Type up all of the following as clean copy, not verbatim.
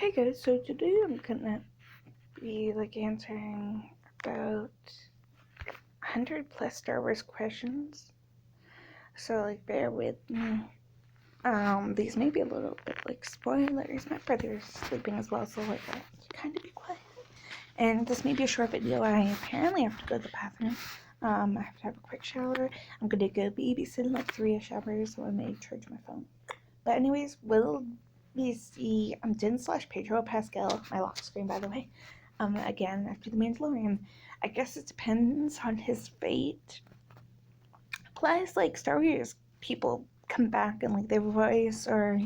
Hey guys, so today I'm gonna be answering about 100 plus Star Wars questions. So bear with me. These may be a little bit spoilers. My brother's sleeping as well, so I kind of be quiet. And this may be a short video. I apparently have to go to the bathroom. I have to have a quick shower. I'm gonna go babysit 3 hours, so I may charge my phone. But anyways, we'll see Din / Pedro Pascal, my lock screen by the way, again after The Mandalorian. I guess it depends on his fate. Plus, Star Wars people come back and their voice or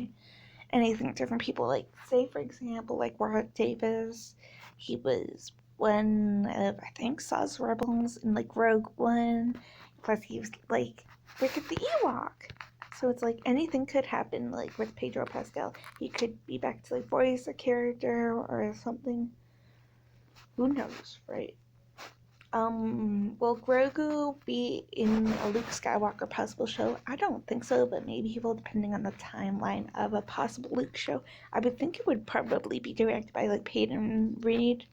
anything different. People say for example Warwick Davis, he was one of I think Saw's Rebels in Rogue One. Plus he was Rick at the Ewok. So it's anything could happen with Pedro Pascal. He could be back to voice a character or something. Who knows, right? Will Grogu be in a Luke Skywalker possible show? I don't think so, but maybe he will, depending on the timeline of a possible Luke show. I would think it would probably be directed by Peyton Reed,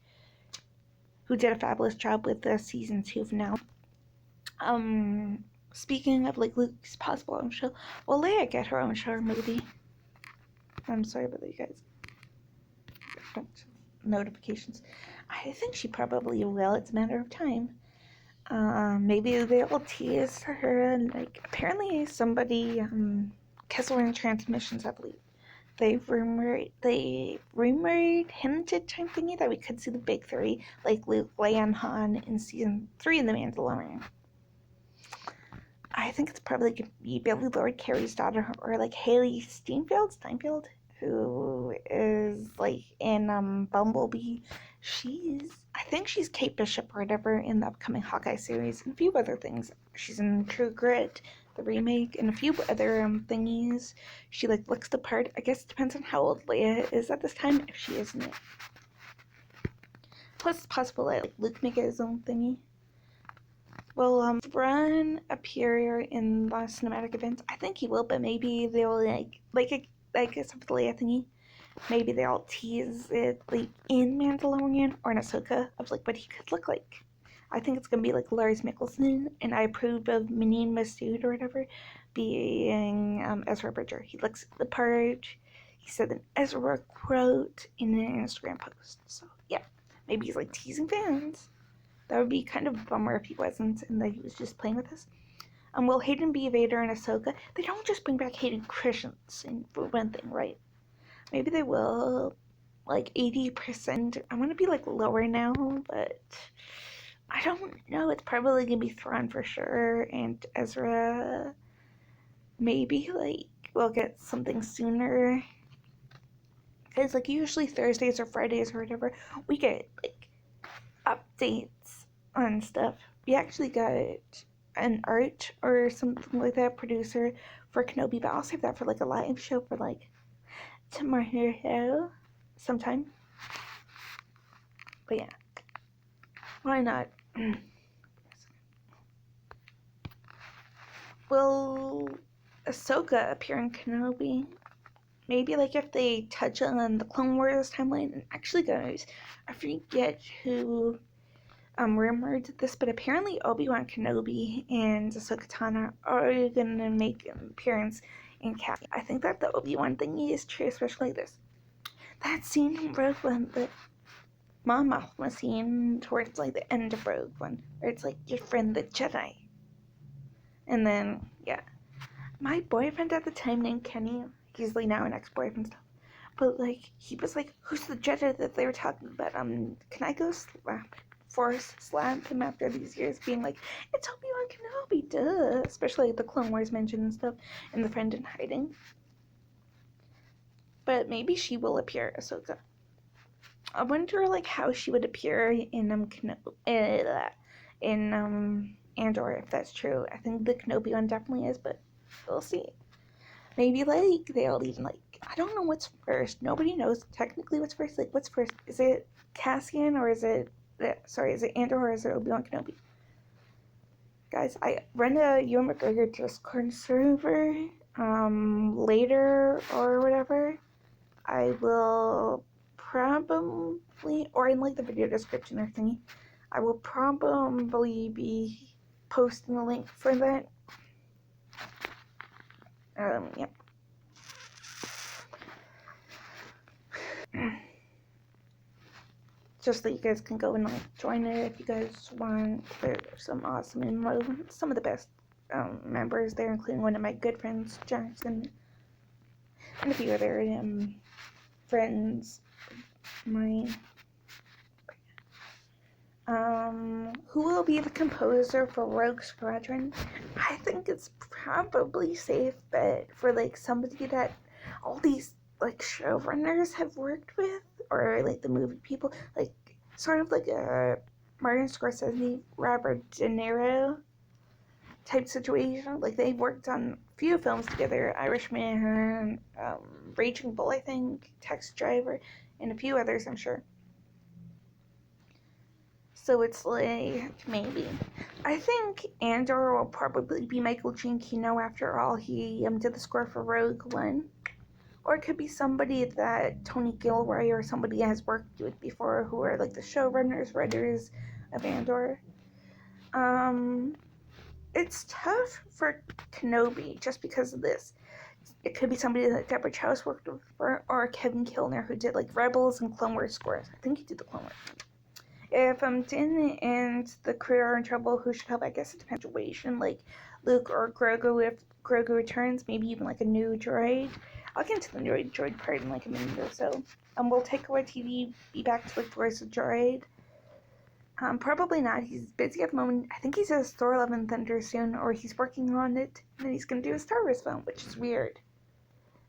who did a fabulous job with the season 2 of now. Speaking of Luke's possible own show, will Leia get her own show or movie? I'm sorry about that, you guys. Notifications. I think she probably will. It's a matter of time. Maybe they'll tease her and apparently somebody Kessel Run Transmissions, I believe. They rumored hinted type thingy that we could see the big three Luke, Leia, and Han in season 3 in The Mandalorian. I think it's probably gonna be Billy Lord Carey's daughter or Haley Steinfeld, who is in Bumblebee. I think she's Kate Bishop or whatever in the upcoming Hawkeye series and a few other things. She's in True Grit, the remake, and a few other thingies. She looks the part. I guess it depends on how old Leia is at this time, if she isn't it. Plus it's possible that Luke may get his own thingy. Will Thrawn appear in the cinematic events? I think he will, but maybe they'll except for the Leia thingy, maybe they'll tease it in Mandalorian or in Ahsoka of what he could look like. I think it's gonna be Lars Mikkelsen, and I approve of Minnie Masood or whatever being Ezra Bridger. He looks the part. He said an Ezra quote in an Instagram post. So yeah, maybe he's teasing fans. That would be kind of a bummer if he wasn't and that he was just playing with us. Will Hayden be Vader and Ahsoka? They don't just bring back Hayden Christensen for one thing, right? Maybe they will, 80%. I'm gonna be lower now, but I don't know. It's probably gonna be Thrawn for sure, and Ezra. Maybe we'll get something sooner. Because usually Thursdays or Fridays or whatever, we get updates on stuff. We actually got an art or something like that producer for Kenobi, but I'll save that for a live show for tomorrow sometime. But yeah, why not? Will Ahsoka appear in Kenobi? Maybe if they touch on the Clone Wars timeline. And actually, guys, I forget who rumored this, but apparently Obi-Wan Kenobi and Ahsoka Tano are gonna make an appearance in Cassian. I think that the Obi-Wan thingy is true, especially that scene in Rogue One, the Mon Mothma scene towards the end of Rogue One, where it's your friend the Jedi. And then yeah, my boyfriend at the time named Kenny, he's now an ex-boyfriend stuff, but he was who's the Jedi that they were talking about? Can I go force slap him after these years being it's Obi-Wan Kenobi, duh. Especially the Clone Wars mention and stuff, and the friend in hiding. But maybe she will appear, Ahsoka. I wonder how she would appear in Andor, if that's true. I think the Kenobi one definitely is, but we'll see. Maybe they'll even I don't know what's first. Nobody knows technically what's first. What's first? Is it Cassian or is it is it Andor or is it Obi-Wan Kenobi? Guys, I run a Ewan McGregor Discord server later or whatever. I will probably, or in like the video description or thingy, I will probably be posting a link for that. Yeah. Just that you guys can go and like join it if you guys want. There's some awesome some of the best members there, including one of my good friends, Jackson, and a few other friends of mine. Who will be the composer for Rogue Squadron? I think it's probably safe bet for like somebody that all these like showrunners have worked with, or like the movie people, like sort of like a Martin Scorsese, Robert De Niro type situation. Like they've worked on a few films together: Irishman, Raging Bull, I think, Taxi Driver, and a few others, I'm sure. So it's like, maybe. I think Andor will probably be Michael Giacchino after all. He did the score for Rogue One. Or it could be somebody that Tony Gilroy or somebody has worked with before, who are like the showrunners, writers of Andor. It's tough for Kenobi just because of this. It could be somebody that Deborah Chow worked with, or Kevin Kilner, who did like Rebels and Clone Wars scores. I think he did the Clone Wars. If Din and the crew are in trouble, who should help? I guess it depends on the situation. Like Luke or Grogu, if Grogu returns, maybe even like a new droid. I'll get into the new droid part in like a minute or so. Will Taika Waititi be back to like voice a droid? Probably not. He's busy at the moment. I think he says Thor: Love and Thunder soon, or he's working on it, and then he's gonna do a Star Wars film, which is weird.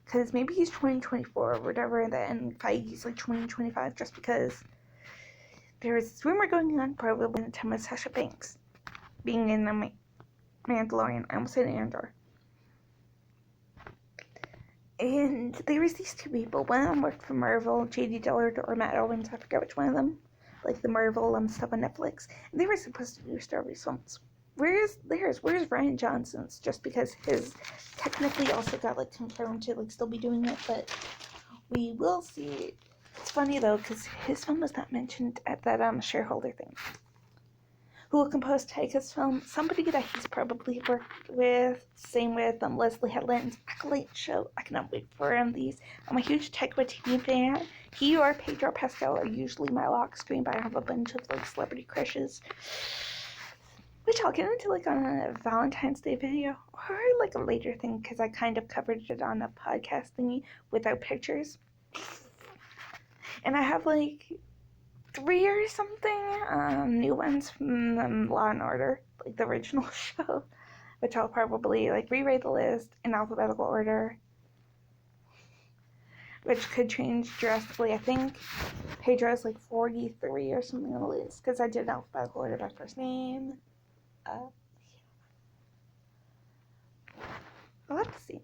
Because maybe he's 2024 or whatever, and then Feige's like 2025, just because there is this rumor going on, probably in the time of Sasha Banks being in the Mandalorian. I almost said Andor. And there was these two people. One of them worked for Marvel, J.D. Dillard or Matt Owens. I forget which one of them. Like the Marvel stuff on Netflix. And they were supposed to do Star Wars films. Where's Rian Johnson's? Just because his technically also got like confirmed to like still be doing it, but we will see. It's funny though, because his film was not mentioned at that shareholder thing. Who will compose Taika's film? Somebody that he's probably worked with. Same with Leslie Headland's Acolyte show. I cannot wait for these. I'm a huge Taika Waititi fan. He or Pedro Pascal are usually my lock screen, but I have a bunch of like celebrity crushes, which I'll get into like on a Valentine's Day video or like a later thing, because I kind of covered it on a podcast thingy without pictures. And I have like 3 or something new ones from Law and Order, like the original show, which I'll probably like rewrite the list in alphabetical order, which could change drastically. I think Pedro's like 43 or something on the list, because I did alphabetical order by first name. I'll have to see.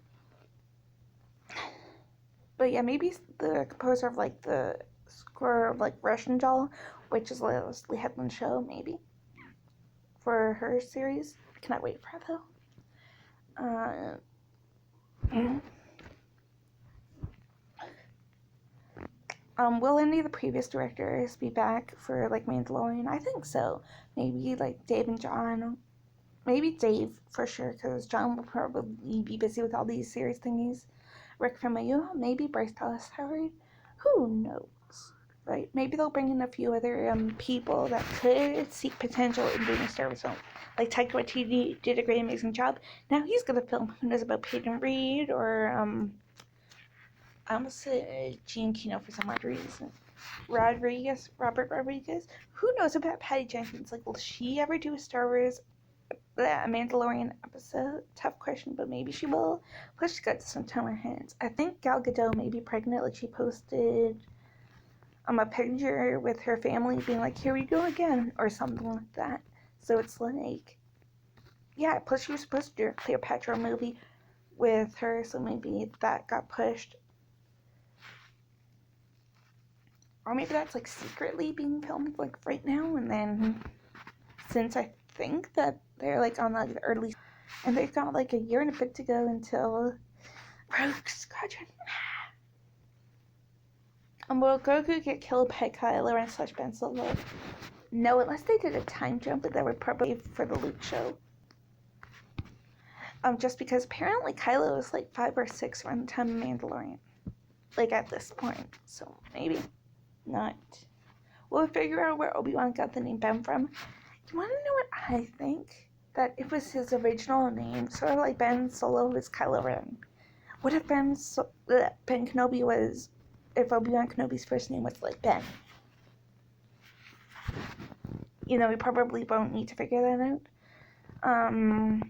But yeah, maybe the composer of like the score of like Russian Doll, which is Leslie Headland's show, maybe for her series. I cannot wait for it though. Will any of the previous directors be back for like Mandalorian? I think so. Maybe like Dave and John. Maybe Dave for sure, because John will probably be busy with all these series thingies. Rick Famuyiwa, maybe Bryce Dallas Howard. Who knows, right? Maybe they'll bring in a few other people that could seek potential in doing a Star Wars film. Like Taika Waititi did a great, amazing job. Now he's gonna film. Who knows about Peyton Reed or I almost said Giacchino for some odd reason. Robert Rodriguez. Who knows about Patty Jenkins? Like, will she ever do a Star Wars a Mandalorian episode? Tough question, but maybe she will. Plus, she's got some time on her hands. I think Gal Gadot may be pregnant. Like, she posted a picture with her family being like, here we go again, or something like that. So it's like, yeah, plus she was supposed to do a Cleopatra movie with her, so maybe that got pushed. Or maybe that's like secretly being filmed like right now, and then since I think that they're like on like the early, and they've got like a year and a bit to go until Rogue Squadron. Will Grogu get killed by Kylo Ren / Ben Solo? No, unless they did a time jump, but that would probably be for the Luke show. Just because apparently Kylo is like 5 or 6 around the time of Mandalorian. Like at this point. So maybe not. We'll figure out where Obi-Wan got the name Ben from. You want to know what I think? That it was his original name, sort of like Ben Solo was Kylo Ren. What if Ben Kenobi was, if Obi-Wan Kenobi's first name was like Ben? You know, we probably won't need to figure that out.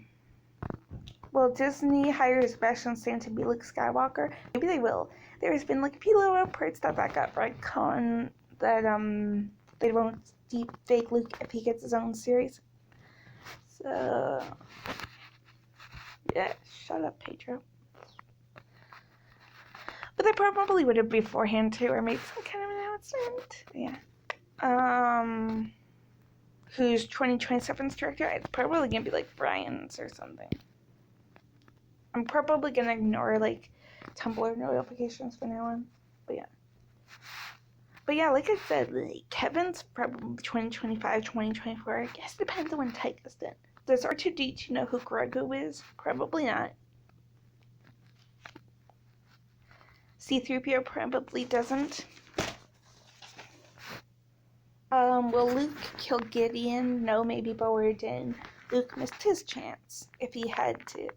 Will Disney hire Sebastian Stan to be Luke Skywalker? Maybe they will. There's been like a few little reports that got retcon that they won't deep fake Luke if he gets his own series. So yeah, shut up, Pedro. But they probably would have beforehand too, or made some kind of announcement. Yeah. Who's 2027's director? It's probably gonna be like Brian's or something. I'm probably gonna ignore like Tumblr notifications from now on. But yeah, like I said, like, Kevin's probably 2025, 2024. I guess it depends on when Taika's done. Does R2D2 know who Grogu is? Probably not. C-3PO probably doesn't. Will Luke kill Gideon? No, maybe, but we didn't. Luke missed his chance if he had to.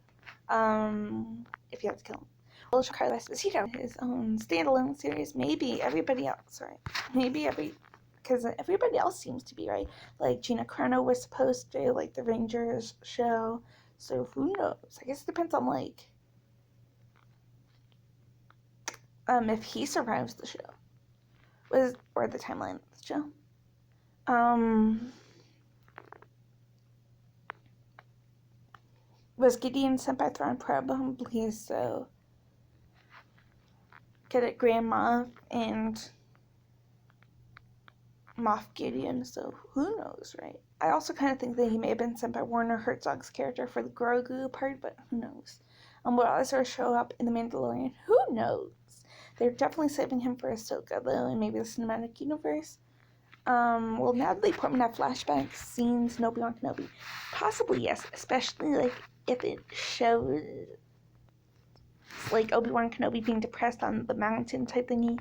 If he had to kill him. Will Carlos Esposito his own standalone series? Maybe everybody else, right? Because everybody else seems to be, right? Like Gina Carano was supposed to, like the Rangers show. So who knows? I guess it depends on like if he survives the show, or the timeline of the show. Was Gideon sent by Thrawn? Probably so. Get it, Grand Moff and Moff Gideon, so who knows, right? I also kind of think that he may have been sent by Werner Herzog's character for the Grogu part, but who knows? Will Ezra show up in The Mandalorian? Who knows? They're definitely saving him for Ahsoka, though, and maybe the cinematic universe. Will Natalie Portman have flashback scenes in Obi-Wan Kenobi? Possibly, yes, especially, like, if it shows, like, Obi-Wan Kenobi being depressed on the mountain type thingy,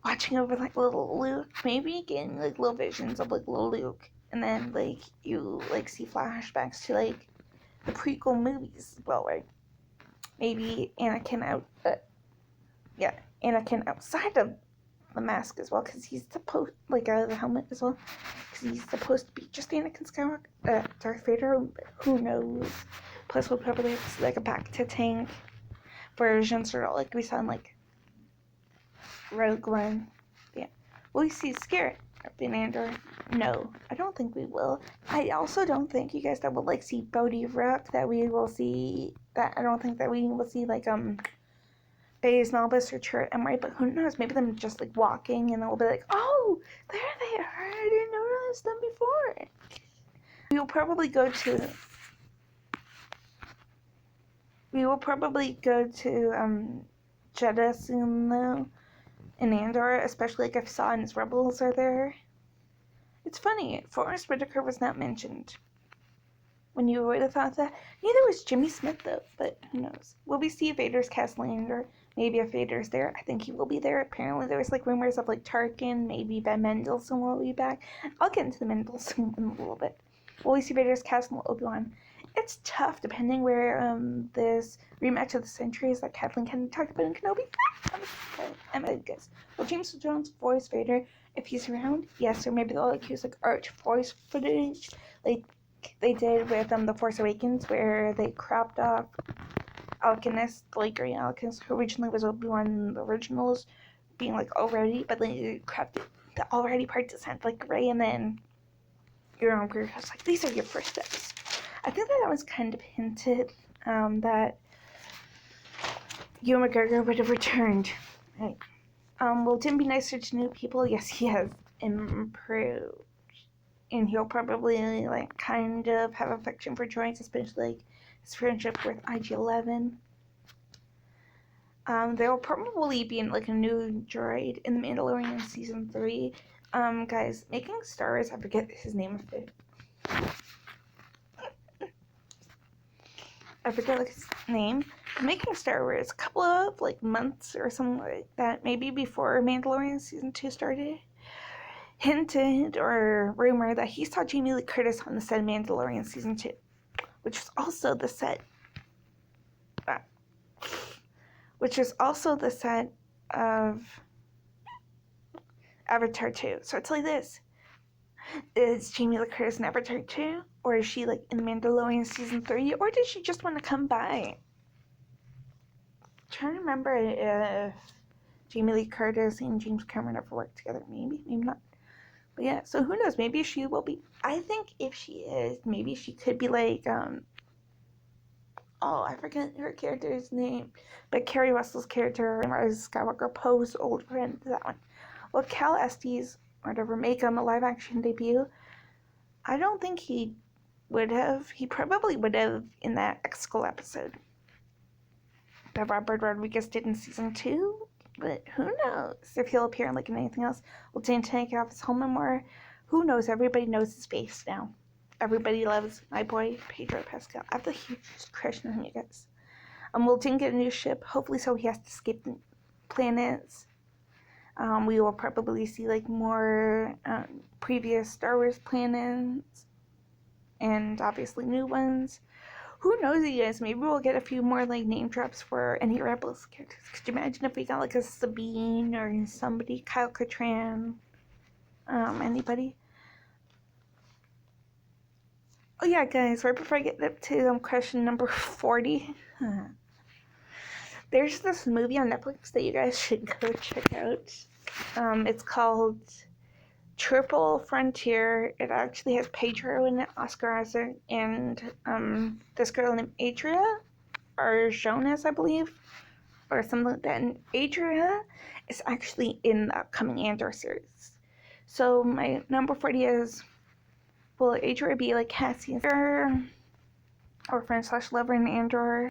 watching over, like, little Luke, maybe getting, like, little visions of, like, little Luke, and then, like, you, like, see flashbacks to, like, the prequel movies as well, right? Maybe Anakin Anakin outside of the mask as well, because he's supposed, like, the helmet as well, because he's supposed to be just Anakin Skywalker, Darth Vader, who knows? Plus, we'll probably have, like, a back-to-tank version, sort of like we saw in, like, Rogue One. Yeah. Will we see Scarlet in Andor? No, I don't think we will. I also don't think, you guys, that we'll, like, see Bodhi Rook, that we will see, that I don't think that we will see, like, Baze Malbus or Chirrut Emery, but who knows, maybe them just, like, walking, and they'll be like, oh, there they are, I didn't notice them before. We will probably go to Jedha soon, though, in Andor, especially, like, if Saw and his rebels are there. It's funny, Forrest Whitaker was not mentioned. When you would have thought that. Neither was Jimmy Smith, though, but who knows. Will we see Vader's castle in Andor? Maybe if Vader's there, I think he will be there. Apparently there was, like, rumors of, like, Tarkin, maybe Ben Mendelsohn will be back. I'll get into the Mendelsohn in a little bit. Will we see Vader's castle in Obi-Wan? It's tough, depending where this rematch of the centuries that Kathleen Kennedy talked about in Kenobi. I'm gonna guess. Will James Earl Jones voice Vader if he's around? Yes, or maybe they'll, like, use, like, arch voice footage, like they did with The Force Awakens, where they cropped off Alchemist, like Grey Alchemist, who originally was Obi-Wan in the originals, being, like, already, but then they cropped the already part to sound like Grey, and then your own group was like, these are your first steps. I think that was kind of hinted that Ewan McGregor would have returned. Right. Will Tim be nicer to new people? Yes, he has improved. And he'll probably, like, kind of have affection for droids, especially, like, his friendship with IG-11. There will probably be like a new droid in The Mandalorian season 3. Guys, making Star Wars, I forget his name. I forget like his name. Making Star Wars a couple of like months or something like that, maybe before Mandalorian season 2 started, hinted or rumored that he saw Jamie Lee Curtis on the set of Mandalorian season 2, which was also the set of Avatar 2. So it's like this. Is Jamie Lee Curtis in Avatar 2? Or is she like in The Mandalorian season 3? Or did she just want to come by? I'm trying to remember if Jamie Lee Curtis and James Cameron ever worked together. Maybe not. But yeah, so who knows? Maybe she will be. I think if she is, maybe she could be like, I forget her character's name, but Kerry Russell's character, Rise Skywalker, Poe's old friend, that one. Well, Cal Estes, whatever, make him a live-action debut. I don't think he would have. He probably would have in that Exegol episode that Robert Rodriguez did in season 2. But who knows if he'll appear in like in anything else. Will Dan take off his home memoir? Who knows? Everybody knows his face now. Everybody loves my boy Pedro Pascal. I have the hugest crush on him, you guys. Will Dan get a new ship? Hopefully so. He has to escape the planets. We will probably see like more previous Star Wars planets and obviously new ones. Who knows, you guys? Maybe we'll get a few more like name drops for any Rebels characters. Could you imagine if we got like a Sabine or somebody, Kyle Katarn, anybody? Oh yeah, guys, right before I get up to question number 40, there's this movie on Netflix that you guys should go check out. It's called Triple Frontier. It actually has Pedro and Oscar Isaac and this girl named Adria Arjonas, I believe, or something like that. And Adria is actually in the upcoming Andor series. So my number 40 is, will Adria be like Cassian's or friend/lover in Andor?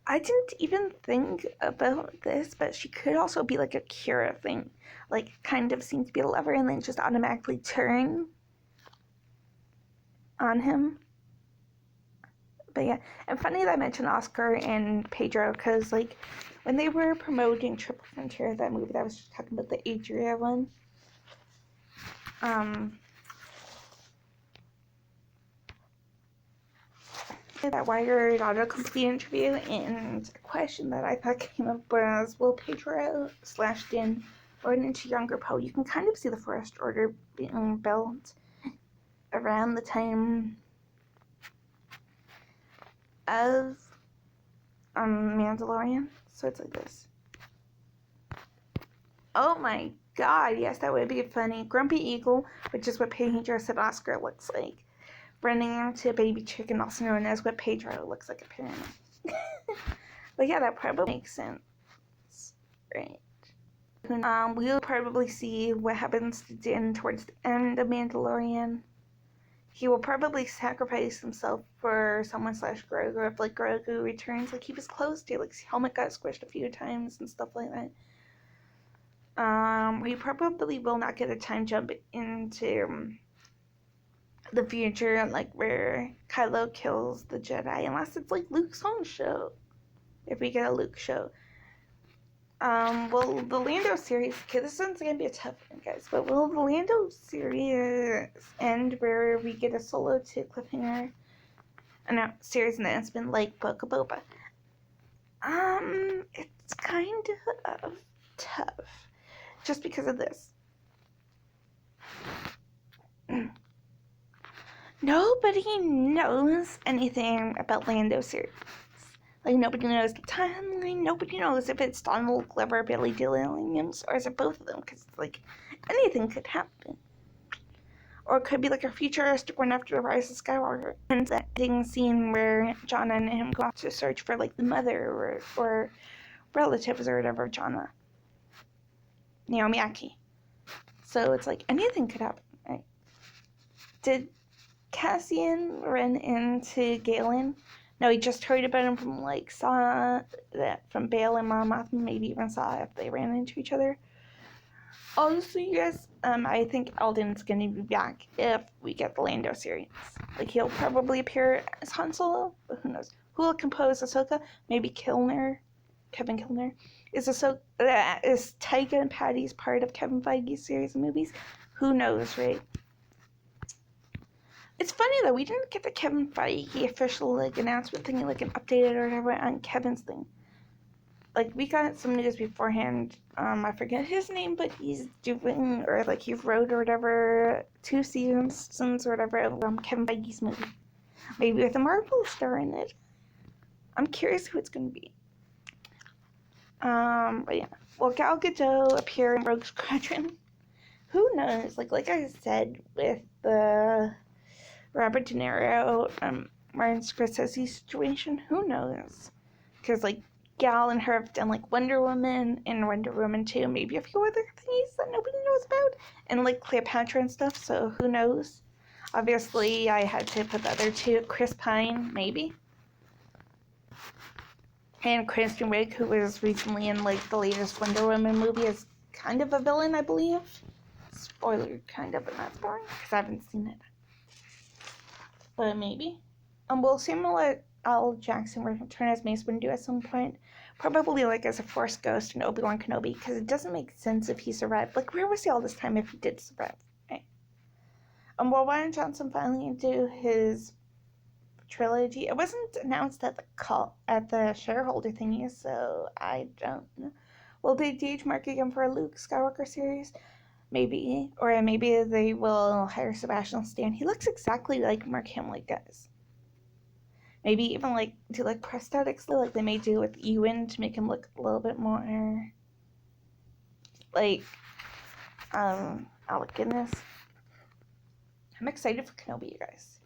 I didn't even think about this, but she could also be like a Kira thing. Like, kind of seems to be a lover and then just automatically turn on him. But yeah, and funny that I mentioned Oscar and Pedro, because like, when they were promoting Triple Frontier, that movie that I was just talking about, the Adria one, that Wired autocomplete interview, and a question that I thought came up was, will Pedro / Din run into younger Poe? You can kind of see the First Order being built around the time of Mandalorian. So it's like this. Oh my god, yes, that would be funny. Grumpy Eagle, which is what Pedro said Oscar looks like, running into a baby chicken, also known as what Pedro looks like apparently. But yeah, that probably makes sense. Right. We'll probably see what happens to Din towards the end of Mandalorian. He will probably sacrifice himself for someone / Grogu if like Grogu returns. Like he was close to, like his helmet got squished a few times and stuff like that. We probably will not get a time jump into the future, like where Kylo kills the Jedi, unless it's like Luke's own show. If we get a Luke show. Well, the Lando series, okay, this one's gonna be a tough one, guys, but will the Lando series end where we get a Solo to cliffhanger series and then it's been like Book of Boba? It's kind of tough, just because of this. Nobody knows anything about Lando series. Like, nobody knows the timeline, nobody knows if it's Donald Glover, Billy Dee Williams, or is it both of them, because, like, anything could happen. Or it could be, like, a futuristic one after the Rise of Skywalker. And that scene where John and him go off to search for, like, the mother or relatives or whatever of Jannah. Naomi Aki. So it's like, anything could happen, right? Did Cassian run into Galen No, he just heard about him from like saw that from Bale and Mon Mothma, maybe even saw if they ran into each other. Also, yes, I think Alden's gonna be back if we get the Lando series. Like he'll probably appear as Han Solo, but who knows? Who will compose Ahsoka? Maybe Kevin Kilner. Is Taika and Patty's part of Kevin Feige's series of movies? Who knows, right? It's funny though, we didn't get the Kevin Feige official like announcement thing, like an updated or whatever on Kevin's thing. Like we got some news beforehand. I forget his name, but he's doing or like he wrote or whatever 2 seasons or whatever of Kevin Feige's movie, maybe with a Marvel star in it. I'm curious who it's gonna be. But yeah, will Gal Gadot appear in Rogue Squadron? Who knows? Like I said with the Robert De Niro, Martin Scorsese situation, who knows? Because like Gal and her have done like Wonder Woman and Wonder Woman 2, maybe a few other things that nobody knows about, and like Cleopatra and stuff, so who knows? Obviously, I had to put the other 2, Chris Pine, maybe. And Kristen Wiig, who was recently in like the latest Wonder Woman movie as kind of a villain, I believe. Spoiler, kind of, but not spoiling, because I haven't seen it. But maybe. Will Samuel L. Jackson return as Mace Windu at some point? Probably like as a Force Ghost in Obi-Wan Kenobi, because it doesn't make sense if he survived. Like, where was he all this time if he did survive? Right? Will Rian Johnson finally do his trilogy? It wasn't announced at the shareholder thingy, so I don't know. Will they DH Mark again for a Luke Skywalker series? Maybe. Or maybe they will hire Sebastian Stan. He looks exactly like Mark Hamill does. Maybe even like do like prosthetics like they may do with Ewan to make him look a little bit more like Alec Guinness. I'm excited for Kenobi, you guys.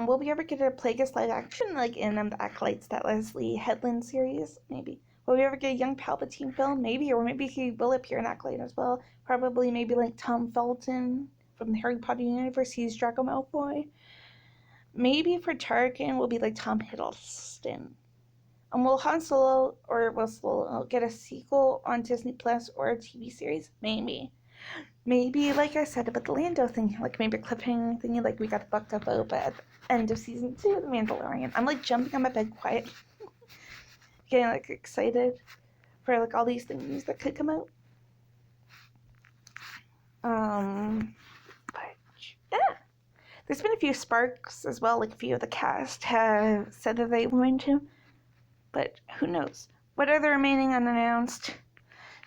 Will we ever get a Plagueis live action like in the Acolytes, that Leslie Headland series? Maybe. Will we ever get a young Palpatine film? Maybe, or maybe he will appear in Acolyte as well. Probably maybe like Tom Felton from the Harry Potter universe. He's Draco Malfoy. Maybe for Tarkin will be like Tom Hiddleston. Will Han Solo or will Solo get a sequel on Disney Plus or a TV series? Maybe. Maybe, like I said about the Lando thing, like maybe a cliffhanger thingy, like we got the Book of Boba at the end of season 2 of The Mandalorian. I'm like jumping on my bed quiet, getting like excited for like all these things that could come out. But yeah, there's been a few sparks as well. Like a few of the cast have said that they want to, but who knows? What are the remaining unannounced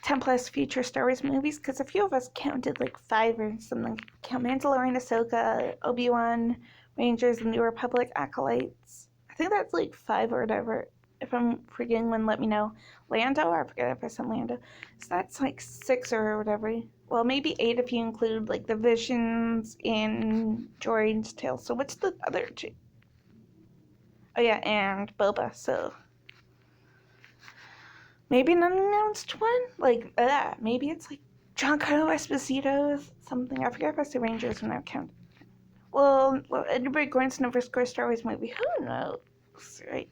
10 plus future Star Wars movies? Because a few of us counted like 5 or something. Count Mandalorian, Ahsoka, Obi-Wan, Rangers, The New Republic, Acolytes. I think that's like 5 or whatever. If I'm forgetting one, let me know. Lando, I forget if I said Lando. So that's like 6 or whatever. Well, maybe 8 if you include like the Visions and Droid's Tale. So what's the other 2? Oh yeah, and Boba, so maybe an unannounced one? Like, maybe it's like Giancarlo Esposito's something. I forget if I said Rangers when I count. Well, anybody going to never score a Star Wars movie? Who knows, right?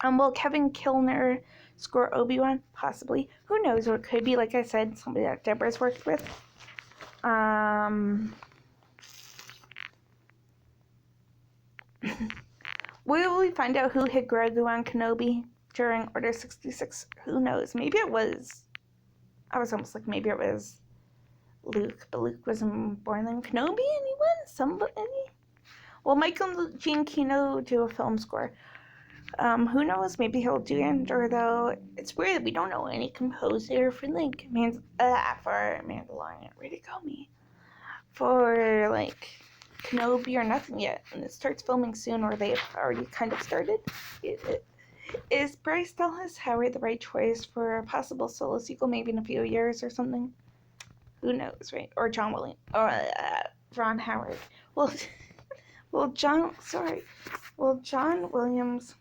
Will Kevin Kilner score Obi-Wan? Possibly. Who knows? Or it could be, like I said, somebody that Deborah's worked with. Will we find out who hit Grogu on Kenobi during Order 66? Who knows? Maybe it was... I was almost like maybe it was Luke, but Luke wasn't born then. Kenobi? Anyone? Somebody? Will Michael Giacchino do a film score? Who knows? Maybe he'll do Andor, though. It's weird that we don't know any composer for like for Mandalorian. Where'd it go, me? For like Kenobi or nothing yet, and it starts filming soon, or they've already kind of started. Is Bryce Dallas Howard the right choice for a possible solo sequel, maybe in a few years or something? Who knows, right? Or John Williams, or Ron Howard. Well, John Williams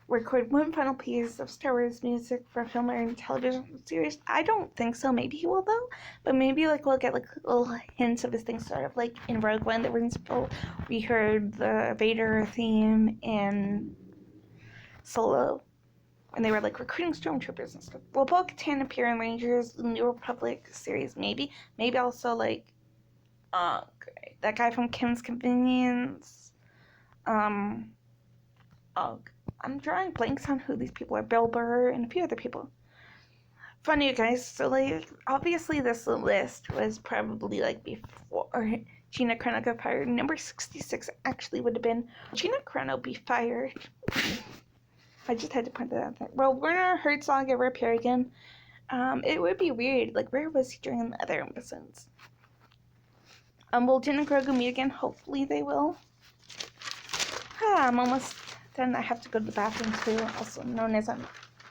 record one final piece of Star Wars music for a film or television series? I don't think so. Maybe he will though, but maybe like we'll get like little hints of his things, sort of like in Rogue One. We heard the Vader theme in Solo, and they were like recruiting stormtroopers and stuff. Will Bo-Katan appear in Rangers, the New Republic series? Maybe also like that guy from Kim's Convenience. I'm drawing blanks on who these people are. Bill Burr and a few other people. Funny, you guys. So, like, obviously this list was probably, like, before Gina Carano got fired. Number 66 actually would have been Gina Carano be fired. I just had to point that out there. Well, Werner Herzog ever appear again? It would be weird. Like, where was he during the other episodes? Will Jyn and Grogu meet again? Hopefully they will. I'm almost done. I have to go to the bathroom too, also known as I'm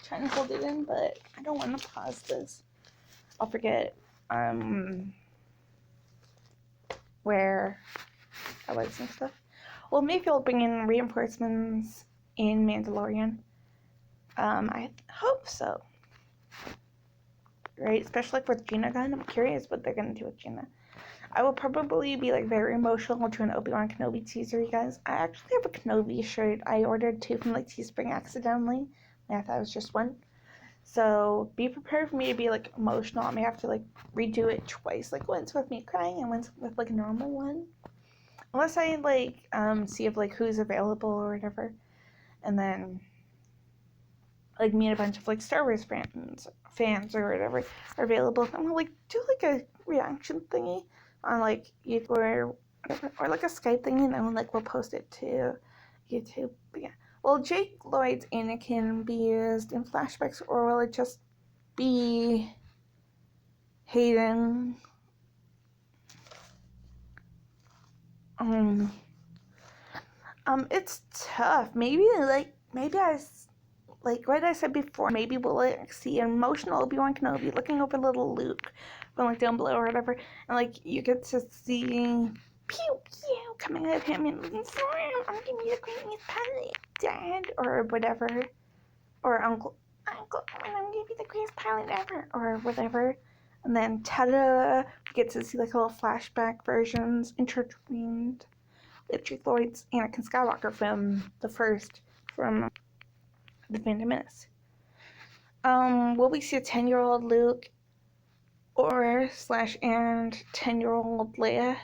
trying to hold it in, but I don't want to pause this. I'll forget where I was and stuff. Well, maybe I'll bring in reinforcements in Mandalorian. I hope so. Right? Especially like with Gina Gunn. I'm curious what they're going to do with Gina. I will probably be like very emotional to an Obi-Wan Kenobi teaser, you guys. I actually have a Kenobi shirt. I ordered 2 from like Teespring accidentally. I thought it was just 1. So be prepared for me to be like emotional. I may have to like redo it twice. Like once with me crying and once with like a normal one. Unless I like see if like who's available or whatever. And then like meet a bunch of like Star Wars fans or whatever are available. I'm gonna like do like a reaction thingy on like YouTube or like a Skype thingy, and then like we'll post it to YouTube. But yeah. Will Jake Lloyd's Anakin be used in flashbacks, or will it just be Hayden? It's tough. Maybe I like what I said before, maybe we'll like see an emotional Obi-Wan Kenobi looking over little Luke from like down below or whatever, and like you get to see pew pew coming at him and I'm giving you the greatest pilot, Dad, or whatever, or Uncle, I'm gonna give you the greatest pilot ever, or whatever, and then ta-da, we get to see like little flashback versions intertwined with Jake Lloyd's Anakin Skywalker from the Phantom Menace. Will we see a 10-year-old Luke or and 10-year-old Leia?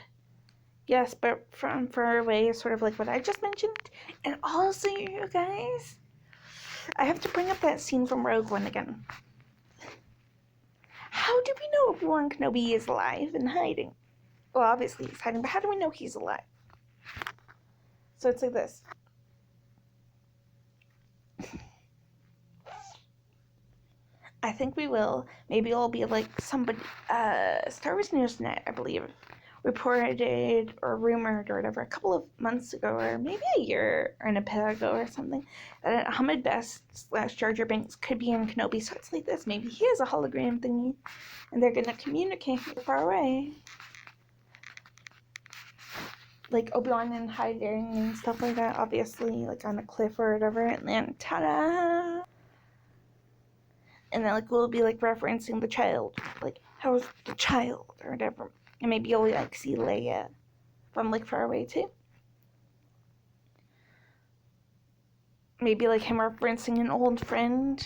Yes, but from far away, sort of like what I just mentioned. And also, you guys, I have to bring up that scene from Rogue One again. How do we know Obi-Wan Kenobi is alive and hiding? Well, obviously he's hiding, but how do we know he's alive? So it's like this. I think we will. Maybe it'll be like somebody, Star Wars Newsnet, I believe, reported or rumored or whatever a couple of months ago, or maybe a year and a bit ago or something, that Ahmed Best / Jar Jar Binks could be in Kenobi. So it's like this. Maybe he is a hologram thingy, and they're gonna communicate far away, like Obi-Wan and hiding and stuff like that. Obviously, like on a cliff or whatever, and then ta-da! And then like we'll be like referencing the child, like how's the child or whatever, and maybe you'll like see Leia from like far away too. Maybe like him referencing an old friend.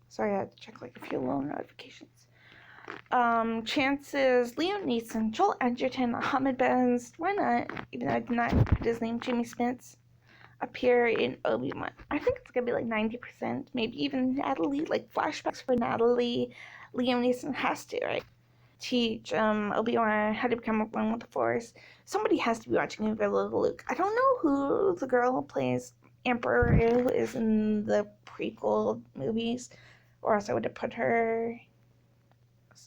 Sorry, I had to check like a few little notifications. Chances Liam Neeson, Joel Edgerton, Ahmed Best, why not? Even though I did not put his name, Jimmy Smits, appear in Obi-Wan. I think it's gonna be like 90%, maybe even Natalie, like flashbacks for Natalie. Liam Neeson has to, right? Teach Obi-Wan how to become one with the Force. Somebody has to be watching Invisible Luke. I don't know who the girl who plays Emperor who is in the prequel movies, or else I would have put her.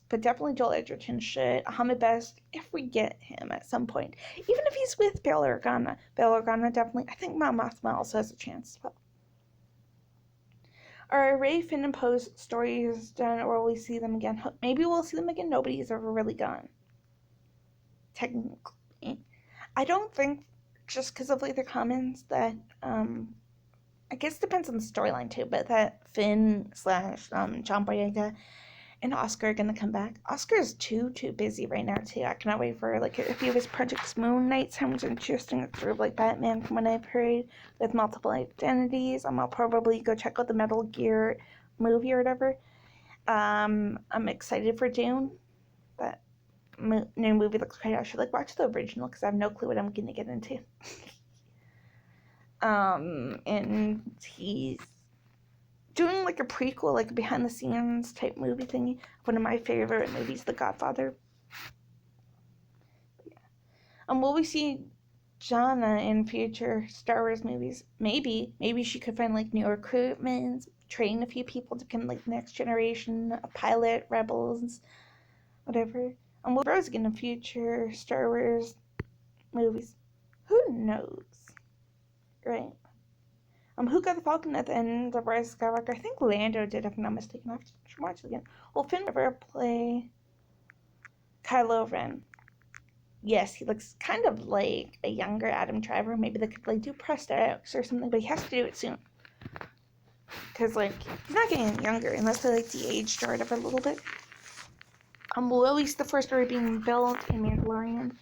But definitely Joel Edgerton should. Ahmed Best, if we get him at some point. Even if he's with Bail Organa. Bail Organa definitely. I think Mount Mothma also has a chance as well. Are Rey, Finn, and Poe's stories done, or will we see them again? Maybe we'll see them again. Nobody's ever really gone. Technically. I don't think, just because of like the comments, that I guess it depends on the storyline too, but that Finn slash John Boyega and Oscar are gonna come back. Oscar's too busy right now too. I cannot wait for like a few of his Project Moon Knight sounds interesting. It's sort of like Batman from what I've heard with multiple identities. I'll probably go check out the Metal Gear movie or whatever. I'm excited for Dune. That new movie looks great. I should like watch the original because I have no clue what I'm gonna get into. And he's doing like a prequel, like a behind the scenes type movie thingy. One of my favorite movies, The Godfather. But yeah. Will we see Jannah in future Star Wars movies? Maybe she could find like new recruitments, train a few people to become like the next generation, a pilot, rebels, whatever. Will Rose get in future Star Wars movies? Who knows? Right. Who got the Falcon at the end of Rise of Skywalker? I think Lando did, if I'm not mistaken. I have to watch it again. Will Finn ever play Kylo Ren? Yes, he looks kind of like a younger Adam Driver. Maybe they could like do prosthetics or something, but he has to do it soon. Because like he's not getting younger unless they like de-aged or whatever a little bit. Will at least the first story being built in Mandalorian?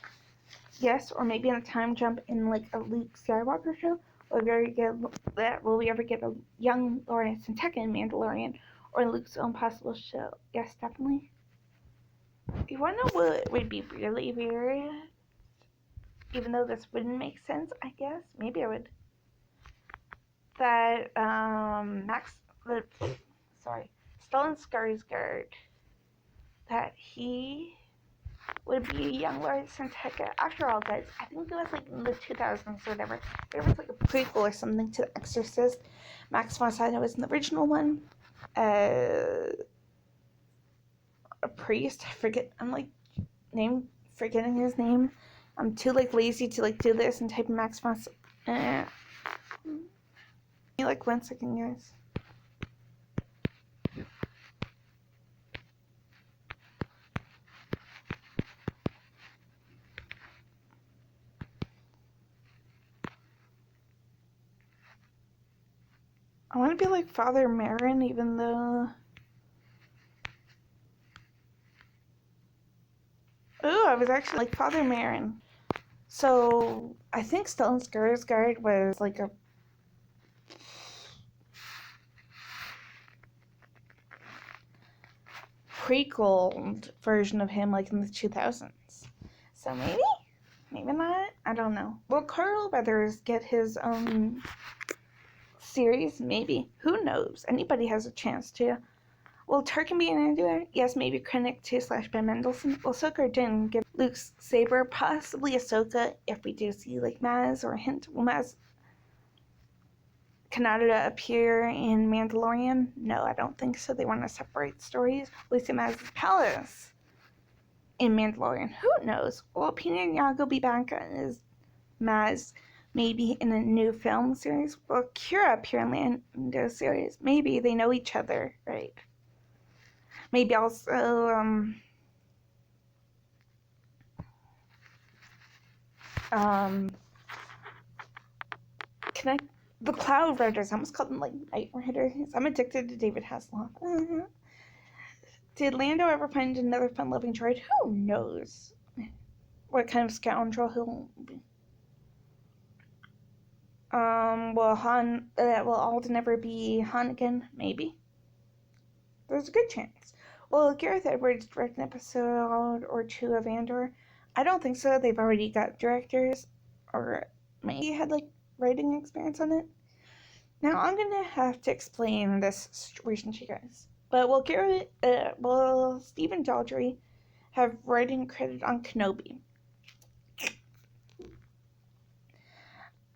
Yes, or maybe in a time jump in like a Luke Skywalker show. Will we ever get a young Laura Santeca in Mandalorian or Luke's own possible show? Yes, definitely. You want to know what would be really weird? Even though this wouldn't make sense, I guess. Maybe I would. That, Stellan Skarsgård, that he would be a young Laura Santeca. After all, guys, I think it was like in the 2000s or whatever. There was like a prequel or something to The Exorcist. Max von Sydow was in the original one. A priest. I'm like forgetting his name. I'm too like lazy to like do this and type Max von Sydow. Like 1 second, guys. I want to be like Father Merrin, even though... Oh, I was actually like Father Merrin. So, I think Stellan Skarsgård was like a... prequel version of him like in the 2000s. So maybe not. I don't know. Will Carl Weathers get his own series? Maybe. Who knows? Anybody has a chance to. Will Tarkin be an Andor? Yes, maybe Krennic 2/Ben Mendelsohn. Will Ahsoka Din give Luke's saber? Possibly Ahsoka if we do see like Maz or a hint. Will Maz Kanata appear in Mandalorian? No, I don't think so. They want to separate stories. Will we see Maz's palace in Mandalorian? Who knows? Will Pina be back as Maz? Maybe in a new film series? Will Kira appear in Lando series? Maybe. They know each other, right? Maybe also, the Cloud Riders. I almost called them like Night Riders. I'm addicted to David Hasselhoff. Did Lando ever find another fun-loving droid? Who knows what kind of scoundrel he'll be. Will Alden ever be Han again? Maybe. There's a good chance. Will Gareth Edwards direct an episode or 2 of Andor? I don't think so. They've already got directors, or maybe had like writing experience on it. Now I'm gonna have to explain this situation to you guys. But will Stephen Daldry have writing credit on Kenobi?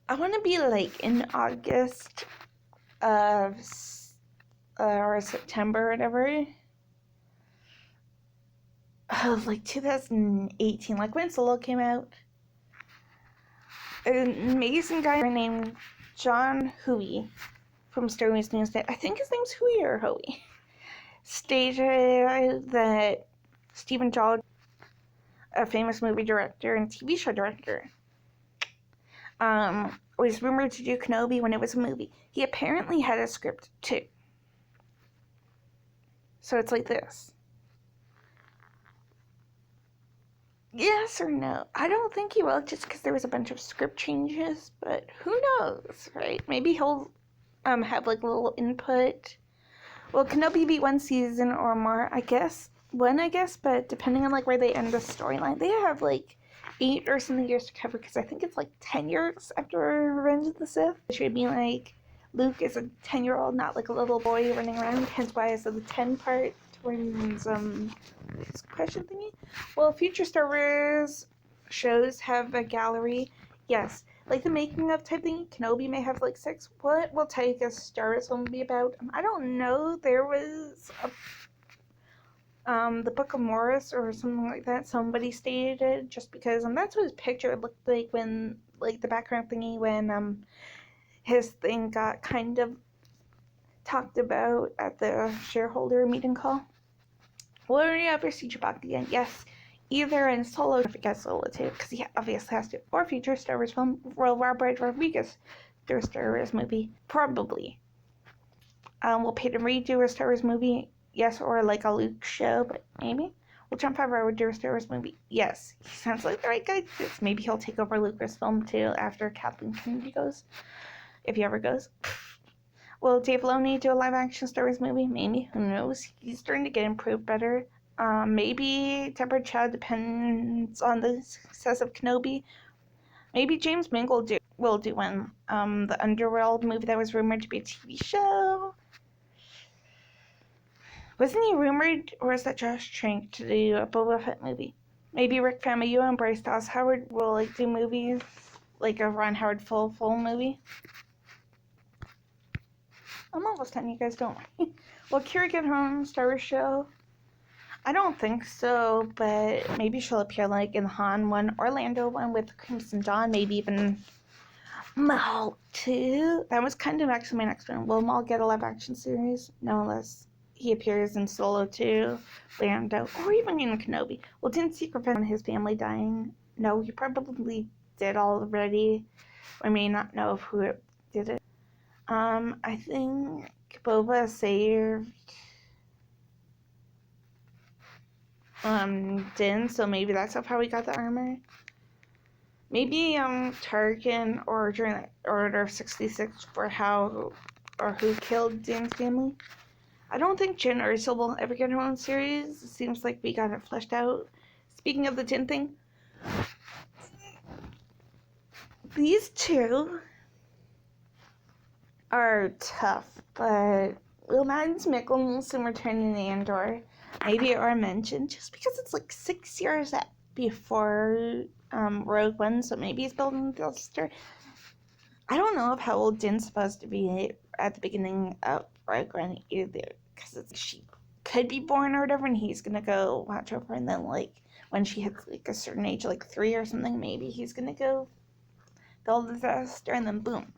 I want to be like in August of or September or whatever of like 2018, like when Solo came out. An amazing guy named John Huey from Star Wars Newsnet, I think his name's Huey or Hoey, stated that Stephen Daldry, a famous movie director and TV show director, was rumored to do Kenobi when it was a movie. He apparently had a script too. So it's like this. Yes or no? I don't think he will, just because there was a bunch of script changes, but who knows, right? Maybe he'll have like a little input. Well, Kenobi be one season or more, I guess. But depending on like where they end the storyline, they have like 8 or something years to cover, because I think it's like 10 years after Revenge of the Sith. It should be like Luke is a 10-year-old, not like a little boy running around, hence why I said the 10 part towards his question thingy. Well, future Star Wars shows have a gallery, yes, like the making of type thing. Kenobi may have like 6. What will take a Star Wars film be about? I don't know. There was the Book of Morris or something like that. Somebody stated, just because that's what his picture looked like when, like, the background thingy when his thing got kind of talked about at the shareholder meeting call. Will we ever see Chewbacca again? Yes. Either in Solo, if it gets Solo too, because he obviously has to, or future Star Wars film, will Robert Rodriguez do a Star Wars movie? Probably. Will Peyton Reed do a Star Wars movie? Yes, or like a Luke show, but maybe. Will Jon Favreau do a Star Wars movie? Yes. He sounds like the right guy. Maybe he'll take over Lucasfilm too after Kathleen Kennedy goes, if he ever goes. Will Dave Filoni do a live-action Star Wars movie? Maybe. Who knows? He's starting to get improved better. Maybe Deborah Chow, depends on the success of Kenobi. Maybe James Mangold will do one. The Underworld movie that was rumored to be a TV show. Wasn't he rumored, or is that Josh Trank, to do a Boba Fett movie? Maybe Rick Famuyiwa and Bryce Dallas Howard will like do movies, like a Ron Howard full movie. I'm almost done, you guys don't worry. Will Kira get her own Star Wars show? I don't think so, but maybe she'll appear like in the Han one, Orlando one with Crimson Dawn, maybe even Maul too. That was kind of actually my next one. Will Maul get a live action series? No, unless he appears in Solo 2, Lando, or even in Kenobi. Well, didn't Secret on his family dying? No, he probably did already. I may not know of who did it. I think Boba saved Din, so maybe that's how he got the armor. Maybe Tarkin or during Order 66 for how or who killed Din's family. I don't think Jyn Erso will ever get her own series. It seems like we got it fleshed out. Speaking of the Din thing, these two are tough, but will Mads Mikkelsen return in Andor? Maybe it were mentioned, just because it's like 6 years before Rogue One, so maybe he's building the sister. I don't know how old Din's supposed to be at the beginning of Rogue One either, because she could be born or whatever, and he's gonna go watch over her, and then like when she hits like a certain age, like 3 or something, maybe he's gonna go build the sister, and then boom,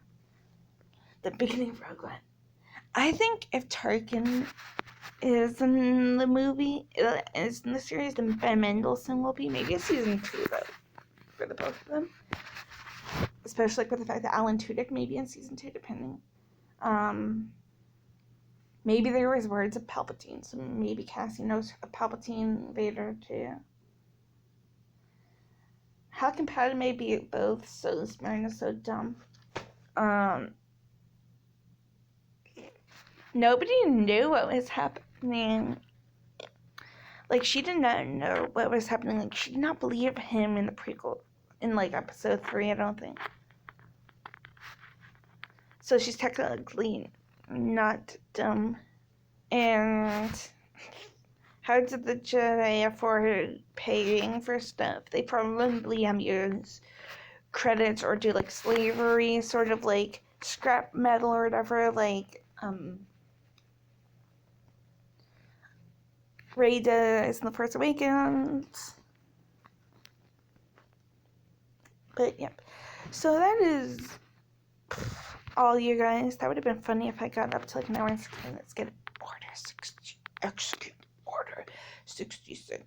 the beginning of Rogue One. I think if Tarkin is in the movie, is in the series, then Ben Mendelsohn will be. Maybe a season 2 though, for the both of them. Especially with the fact that Alan Tudyk may be in season 2, depending. Maybe there was words of Palpatine, so maybe Cassie knows a Palpatine Vader too. How can Padme be both so smart and so dumb? Nobody knew what was happening. Like, she did not know what was happening. Like, she did not believe him in the prequel, in like episode 3, I don't think. So she's technically not dumb. And how did the Jedi afford paying for stuff? They probably use credits or do like slavery, sort of like scrap metal or whatever, like Rey does in The Force Awakens. But yep. So that is all, you guys. That would have been funny if I got up to like an hour and 16 minutes. Get Order 60. Execute Order 66.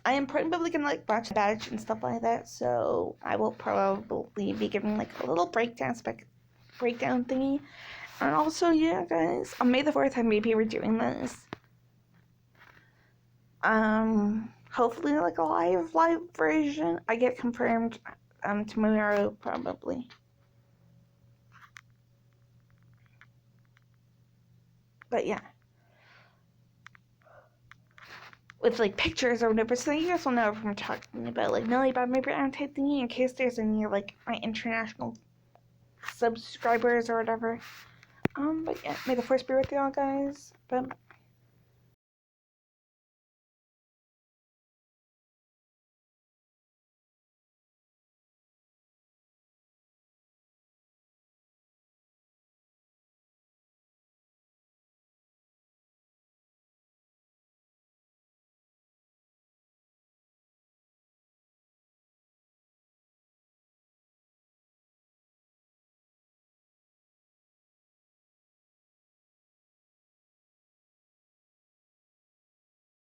I am probably gonna like watch the badge and stuff like that, so I will probably be giving like a little breakdown thingy. And also, yeah, guys, on May the 4th, I may be redoing this. Hopefully like a live version. I get confirmed tomorrow probably. But yeah, with like pictures or whatever, so you guys will know if I'm talking about like Millie Bob My Brown type thingy, in case there's any like my international subscribers or whatever. But yeah, may the force be with y'all, guys. But